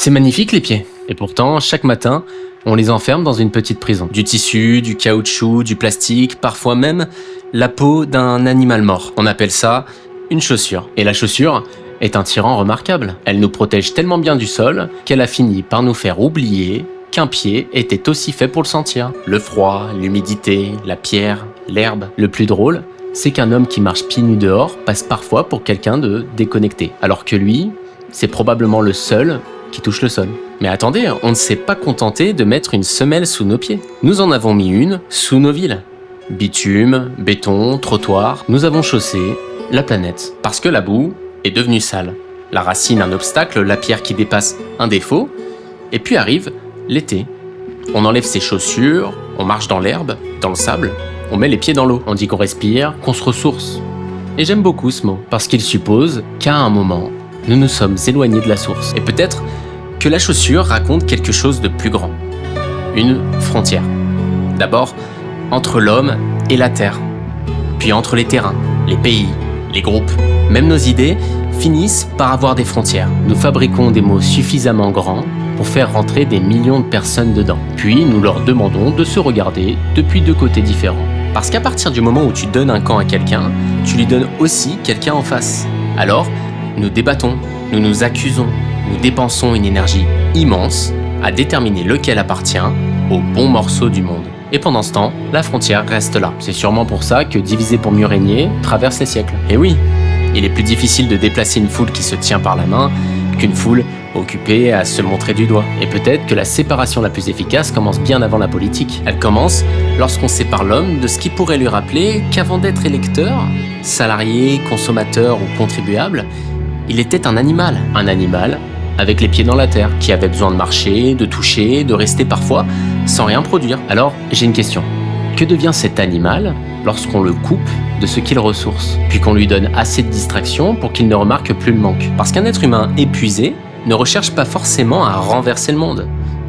C'est magnifique les pieds. Et pourtant, chaque matin, on les enferme dans une petite prison. Du tissu, du caoutchouc, du plastique, parfois même la peau d'un animal mort. On appelle ça une chaussure. Et la chaussure est un tyran remarquable. Elle nous protège tellement bien du sol qu'elle a fini par nous faire oublier qu'un pied était aussi fait pour le sentir. Le froid, l'humidité, la pierre, l'herbe. Le plus drôle, c'est qu'un homme qui marche pieds nus dehors passe parfois pour quelqu'un de déconnecté. Alors que lui, c'est probablement le seul qui touche le sol. Mais attendez, on ne s'est pas contenté de mettre une semelle sous nos pieds. Nous en avons mis une sous nos villes. Bitume, béton, trottoir, nous avons chaussé la planète. Parce que la boue est devenue sale. La racine un obstacle, la pierre qui dépasse un défaut. Et puis arrive l'été. On enlève ses chaussures, on marche dans l'herbe, dans le sable, on met les pieds dans l'eau. On dit qu'on respire, qu'on se ressource. Et j'aime beaucoup ce mot, parce qu'il suppose qu'à un moment, nous nous sommes éloignés de la source. Et peut-être que la chaussure raconte quelque chose de plus grand. Une frontière. D'abord, entre l'homme et la terre. Puis entre les terrains, les pays, les groupes. Même nos idées finissent par avoir des frontières. Nous fabriquons des mots suffisamment grands pour faire rentrer des millions de personnes dedans. Puis nous leur demandons de se regarder depuis deux côtés différents. Parce qu'à partir du moment où tu donnes un camp à quelqu'un, tu lui donnes aussi quelqu'un en face. Alors, nous débattons, nous nous accusons, nous dépensons une énergie immense à déterminer lequel appartient au bon morceau du monde. Et pendant ce temps, la frontière reste là. C'est sûrement pour ça que diviser pour mieux régner traverse les siècles. Et oui, il est plus difficile de déplacer une foule qui se tient par la main qu'une foule occupée à se montrer du doigt. Et peut-être que la séparation la plus efficace commence bien avant la politique. Elle commence lorsqu'on sépare l'homme de ce qui pourrait lui rappeler qu'avant d'être électeur, salarié, consommateur ou contribuable, il était un animal avec les pieds dans la terre, qui avait besoin de marcher, de toucher, de rester parfois sans rien produire. Alors, j'ai une question. Que devient cet animal lorsqu'on le coupe de ce qu'il ressource, puis qu'on lui donne assez de distraction pour qu'il ne remarque plus le manque? Parce qu'un être humain épuisé ne recherche pas forcément à renverser le monde.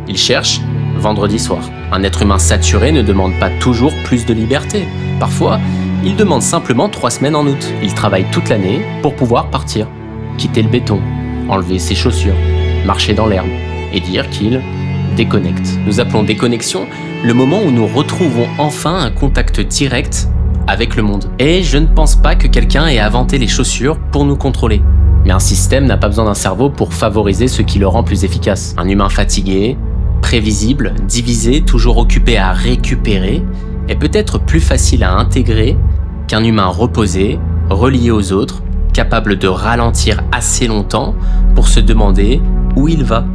Il cherche vendredi soir. Un être humain saturé ne demande pas toujours plus de liberté. Parfois, il demande simplement 3 semaines en août. Il travaille toute l'année pour pouvoir partir, quitter le béton, enlever ses chaussures, marcher dans l'herbe et dire qu'il déconnecte. Nous appelons déconnexion le moment où nous retrouvons enfin un contact direct avec le monde. Et je ne pense pas que quelqu'un ait inventé les chaussures pour nous contrôler. Mais un système n'a pas besoin d'un cerveau pour favoriser ce qui le rend plus efficace. Un humain fatigué, prévisible, divisé, toujours occupé à récupérer, est peut-être plus facile à intégrer qu'un humain reposé, relié aux autres, capable de ralentir assez longtemps pour se demander où il va.